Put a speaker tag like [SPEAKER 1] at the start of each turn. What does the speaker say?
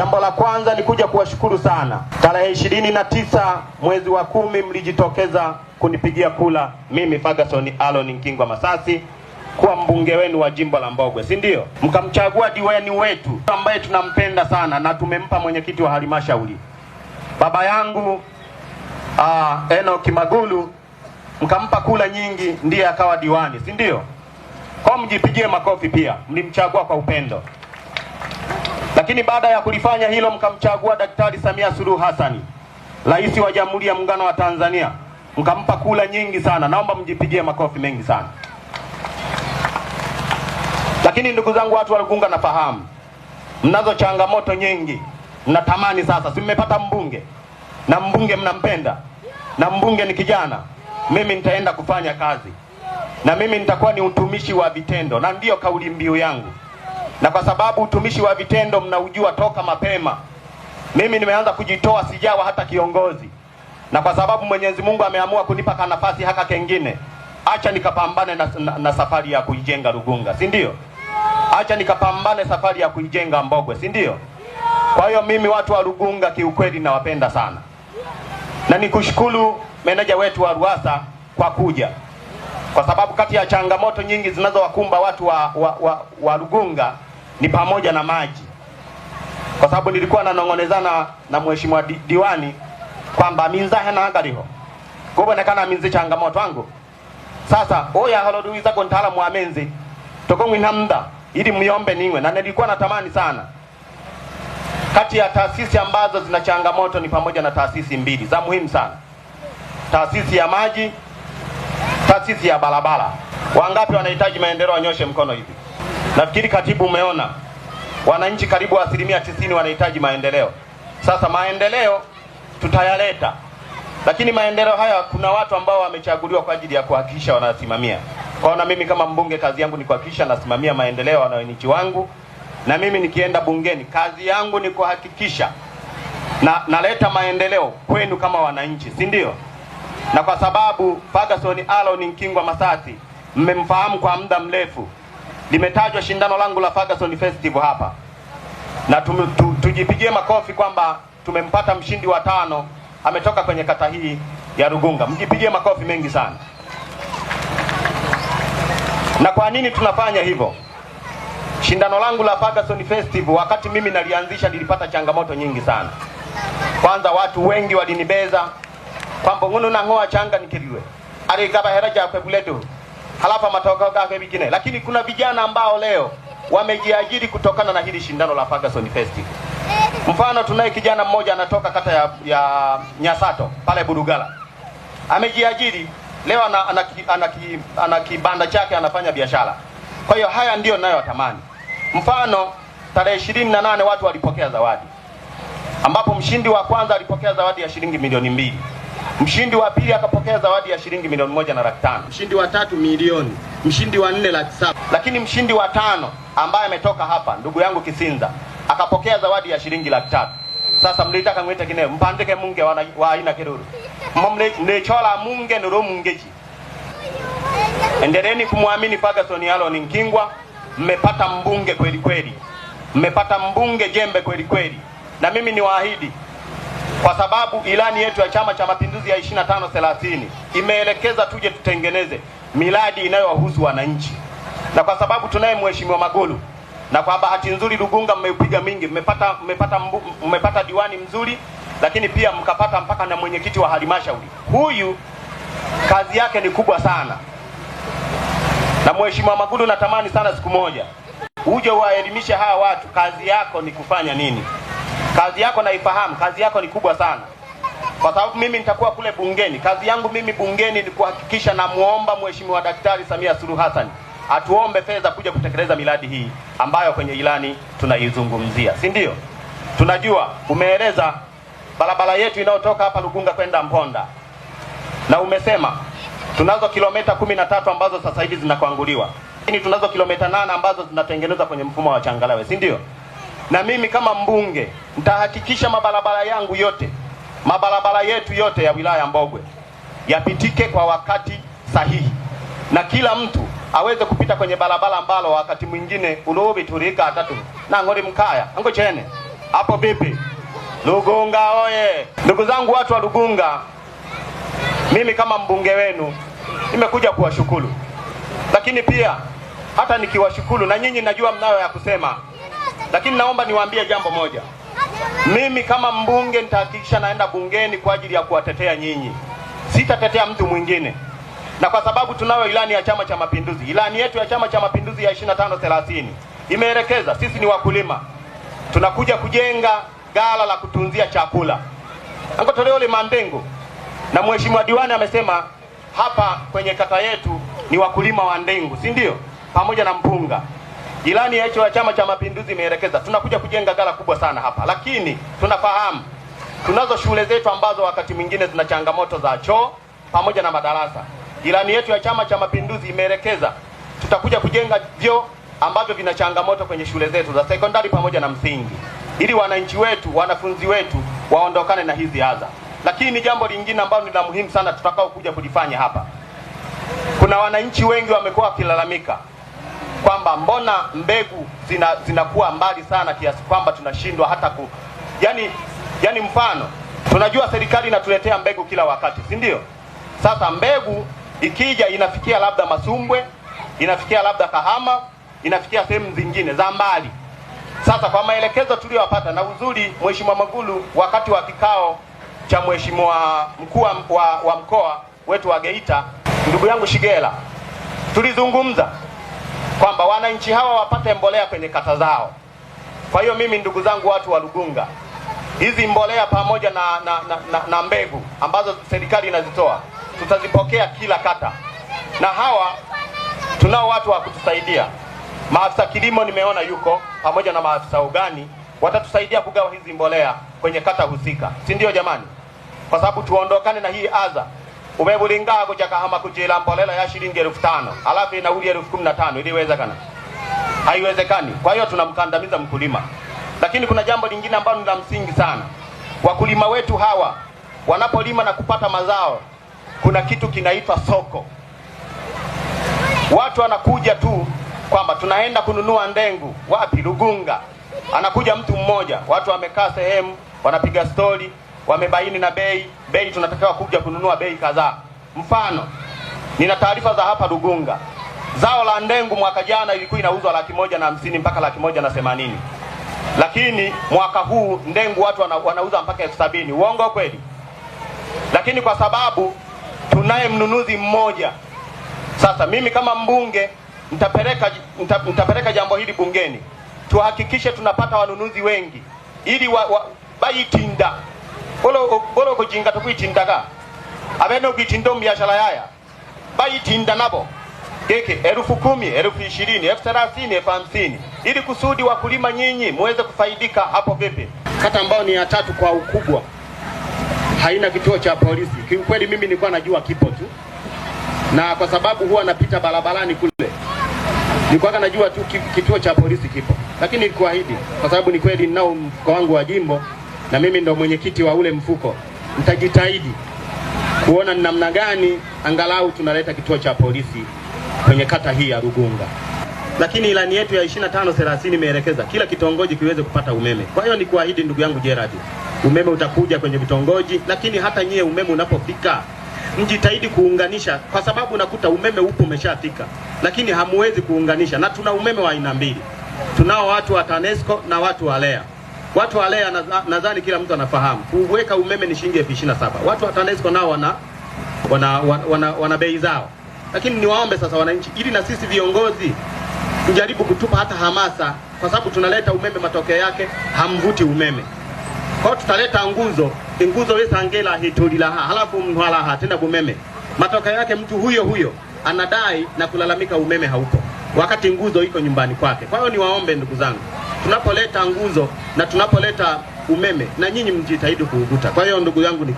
[SPEAKER 1] Jambo la kwanza ni kuja kuwashukuru sana. Tarehe 29 mwezi wa 10 mlijitokeza kunipigia kula mimi Ferguson Aaron Nkingwa Masasi kuwa mbunge wenu wa jimbo la Mbogwe, si ndio? Mkamchagua diwani wetu ambaye tunampenda sana na tumempa mwenyekiti wa halmashauri, baba yangu Enoch Magulu, mkampa kula nyingi, ndiye akawa diwani, si ndio? Kwa mjipigie makofi pia, mlimchagua kwa upendo. Lakini baada ya kulifanya hilo, mkamchagua Daktari Samia Suluhu Hassan, Rais wa Jamhuri ya Muungano wa Tanzania, mkampa kula nyingi sana. Naomba mjipigie makofi mengi sana. Lakini ndugu zangu, watu wa Rugunga, nafahamu mnazo changamoto nyingi. Mnatamani sasa, si mmepata mbunge, na mbunge mnampenda, na mbunge ni kijana, mimi nitaenda kufanya kazi, na mimi nitakuwa ni utumishi wa vitendo, na ndiyo kauli mbiu yangu. Na kwa sababu utumishi wa vitendo mnaujua toka mapema, mimi nimeanza kujitoa, sijawa hata kiongozi. Na kwa sababu Mwenyezi Mungu ameamua kunipa nafasi haka kengine, acha nikapambane na safari ya kuijenga Rugunga, si ndio? Acha nikapambane safari ya kuijenga Mbogwe, si ndio? Kwa hiyo mimi watu wa Rugunga kiukweli nawapenda sana. Na nikushukuru meneja wetu wa Ruasa kwa kuja. Kwa sababu kati ya changamoto nyingi zinazowakumba watu wa Rugunga ni pamoja na maji. Kwa sababu nilikuwa nanong'onezana na mheshimiwa diwani kwamba minzahe na angaliho kubonekana minzi changamoto wangu. Sasa oya haloduiza kwa mtaalamu wa menzi tokongwi namda ili myombe niwe, na nilikuwa natamani sana. Kati ya taasisi ambazo zina changamoto ni pamoja na taasisi mbili za muhimu sana: taasisi ya maji, taasisi ya barabara. Wangapi wanahitaji maendeleo? Wanyoshe mkono hivi. Nafikiri katibu umeona wananchi karibu 90% wanahitaji maendeleo. Sasa maendeleo tutayaleta, lakini maendeleo haya kuna watu ambao wamechaguliwa kwa ajili ya kuhakikisha wanasimamia. Kwa na mimi kama mbunge, kazi yangu ni kuhakikisha nasimamia maendeleo ya wananchi wangu, na mimi nikienda bungeni kazi yangu ni kuhakikisha naleta maendeleo kwenu kama wananchi, si ndio? Na kwa sababu Ferguson Aaron Nkingwa Masasi mmemfahamu kwa muda mrefu, limetajwa shindano langu la Ferguson Festival hapa, na tujipigie makofi kwamba tumempata mshindi wa 5 ametoka kwenye kata hii ya Rugunga. Mjipigie makofi mengi sana. Na kwa nini tunafanya hivyo? Shindano langu la Ferguson Festival wakati mimi nalianzisha nilipata changamoto nyingi sana. Kwanza watu wengi walinibeza kwamba ngono na ngoa changa nikiliwe ari kaba heraja kwa buletu halafa matokeo gake bigine. Lakini kuna vijana ambao leo wamejiajiri kutokana na hili shindano la Ferguson Festival. Mfano, tunaye kijana mmoja anatoka kata ya Nyasato pale Burugala, amejiajiri leo, ana kibanda chake, anafanya biashara. Kwa hiyo haya ndio ninayotamani. Mfano, tarehe 28 watu walipokea zawadi, ambapo mshindi wa kwanza alipokea zawadi ya shilingi milioni 2. Mshindi wa pili akapokea zawadi ya shilingi milioni 1.5. Mshindi wa 3 milioni. Mshindi wa 4 7. Lakini mshindi wa 5 ambaye ametoka hapa, ndugu yangu Kisinza, akapokea zawadi ya shilingi 300,000. Sasa mlitaka ngwete kine mpandike munge wa aina kiruru. Mlechola munge nuro mungeji. Endeleni kumwamini Ferguson Aaron Nkingwa. Mmepata mbunge kweli kweli. Mmepata mbunge jembe kweli kweli. Na mimi ni waahidi, kwa sababu ilani yetu ya Chama cha Mapinduzi ya 25-30 imeelekeza tuje tutengeneze miradi inayowahusu wananchi. Na kwa sababu tunaye mheshimiwa Magulu, na kwa bahati nzuri Rugunga mmeupiga mingi, mmepata diwani mzuri, lakini pia mkapata mpaka na mwenyekiti wa halmashauri. Huyu kazi yake ni kubwa sana. Na mheshimiwa Magulu, natamani sana siku moja uje waelimishe hawa watu kazi yako ni kufanya nini. Kazi yako naifahamu, kazi yako ni kubwa sana. Kwa sababu mimi nitakuwa kule bungeni. Kazi yangu mimi bungeni ni kuhakikisha na muomba mheshimiwa Daktari Samia Suluhu Hassan atuombe fedha kuja kutekeleza miradi hii ambayo kwenye ilani tunaizungumzia, si ndio? Tunajua umeeleza barabara yetu inayotoka hapa Rugunga kwenda Mponda, na umesema tunazo kilomita 13 ambazo sasa hivi zinakwanguliwa, lakini tunazo kilomita 8 ambazo zinatengenezwa kwenye mfumo wa changarawe, si ndio? Na mimi kama mbunge nitahakikisha mabarabara yangu yote, mabarabara yetu yote ya wilaya Mbogwe yapitike kwa wakati sahihi, na kila mtu aweze kupita kwenye barabara ambalo wakati mwingine ulobi turika atatu na ngori mkaya ango chene Hapo vipi? Lugunga oye! Ndugu zangu watu wa Lugunga, mimi kama mbunge wenu nimekuja kuwashukuru. Lakini pia hata nikiwashukuru na nyinyi najua mnayo ya kusema. Lakini naomba niwaambie jambo moja. Mimi kama mbunge nitahakikisha naenda bungeni kwa ajili ya kuwatetea nyinyi. Sitatetea mtu mwingine. Na kwa sababu tunayo ilani ya Chama cha Mapinduzi. Ilani yetu ya Chama cha Mapinduzi ya 25-30 imeelekeza sisi ni wakulima. Tunakuja kujenga ghala la kutunzia chakula. Ango toleo le mandengo. Na mheshimiwa diwani amesema hapa kwenye kata yetu ni wakulima wa ndengu, si ndio? Pamoja na mpunga. Ilani yetu ya Chama cha Mapinduzi imeelekeza tunakuja kujenga ghala kubwa sana hapa. Lakini tunafahamu tunazo shule zetu ambazo wakati mwingine zina changamoto za choo pamoja na madarasa. Ilani yetu ya Chama cha Mapinduzi imeelekeza tutakuja kujenga vyoo ambavyo vina changamoto kwenye shule zetu za sekondari pamoja na msingi, ili wananchi wetu, wanafunzi wetu waondokane na hizi adha. Lakini jambo lingine ambalo ni la muhimu sana tutakao kuja kulifanya hapa. Kuna wananchi wengi wamekuwa wakilalamika kwamba mbona mbegu zinakuwa mbali sana kiasi kwamba tunashindwa hata yani mfano tunajua serikali inatuletea mbegu kila wakati, si ndio? Sasa mbegu ikija inafikia labda Masumbwe, inafikia labda Kahama, inafikia sehemu zingine za mbali. Sasa kwa maelekezo tuliyopata na uzuri, Mheshimiwa Magulu wakati wa kikao cha Mheshimiwa mkuu wa mkoa wetu wa Geita, ndugu yangu Shigela, tulizungumza kwamba wananchi hawa wapate mbolea kwenye kata zao. Kwa hiyo mimi ndugu zangu watu wa Lugunga, hizi mbolea pamoja na mbegu ambazo serikali inazitoa tutazipokea kila kata. Na hawa tunao watu wa kutusaidia. Maafisa kilimo nimeona yuko pamoja na maafisa ugani watatusaidia kugawa hizi mbolea kwenye kata husika. Si ndio jamani? Kwa sababu tuondokane na hii adha. Umebulinga kuja Kahama kujela mbolela ya shilingi 15,000, alafu inauli 15,000 ili iwezekana? Haiwezekani. Kwa hiyo tunamkandamiza mkulima. Lakini kuna jambo lingine ambalo ni la msingi sana. Wakulima wetu hawa wanapolima na kupata mazao, kuna kitu kinaitwa soko. Watu wanakuja tu kwamba tunaenda kununua ndengu wapi? Lugunga. Anakuja mtu mmoja, watu wamekaa sehemu, wanapiga stori, wamebaini na bei tunatakiwa kuja kununua bei kadhaa. Mfano, nina taarifa za hapa Lugunga. Zao la ndengu mwaka jana ilikuwa inauzwa 150,000 mpaka 180,000. Lakini mwaka huu ndengu watu wanauza mpaka 70,000. Uongo kweli? Lakini kwa sababu tunaye mnunuzi mmoja, sasa mimi kama mbunge nitapeleka jambo hili bungeni. Tuhakikishe tunapata wanunuzi wengi ili bayitinda bolo kujinga tukuitindaga abeno kitindo biashara yaya bayitinda nabo keke 10,000, 20,000, 30,000, 50,000 ili kusudi wakulima nyinyi muweze kufaidika. Hapo vipi? Kata ambao ni ya 3 kwa ukubwa haina kituo cha polisi. Kiukweli mimi nilikuwa najua kipo tu, na kwa sababu huwa napita barabarani kule nilikuwa najua tu kituo cha polisi kipo. Lakini nikuahidi, kwa sababu ni kweli ninao mfuko wangu wa jimbo na mimi ndo mwenyekiti wa ule mfuko, nitajitahidi kuona ni namna gani angalau tunaleta kituo cha polisi kwenye kata hii ya Lugunga. Lakini ilani yetu ya 25-30 imeelekeza kila kitongoji kiweze kupata umeme. Kwa hiyo nikuahidi ndugu yangu Gerard, umeme utakuja kwenye vitongoji. Lakini hata nyie umeme unapofika mjitahidi kuunganisha, kwa sababu unakuta umeme upo umeshafika lakini hamuwezi kuunganisha. Na tuna umeme wa aina mbili. Tunao watu wa TANESCO na watu wa LEA. Watu wa LEA nadhani kila mtu anafahamu kuweka umeme ni shilingi 27,000. Watu wa TANESCO nao wana bei zao. Lakini niwaombe sasa wananchi, ili na sisi viongozi tujaribu kutupa hata hamasa, kwa sababu tunaleta umeme, matokeo yake hamvuti umeme. Kwa tutaleta nguzo wesangela hitolilaha, halafu mnwalaha tena umeme. Matokeo yake mtu huyo anadai na kulalamika umeme haupo, wakati nguzo iko nyumbani kwake. Kwa hiyo niwaombe ndugu zangu, tunapoleta nguzo na tunapoleta umeme, na nyinyi mjitahidi kuuguta. Kwa hiyo ndugu yangu ni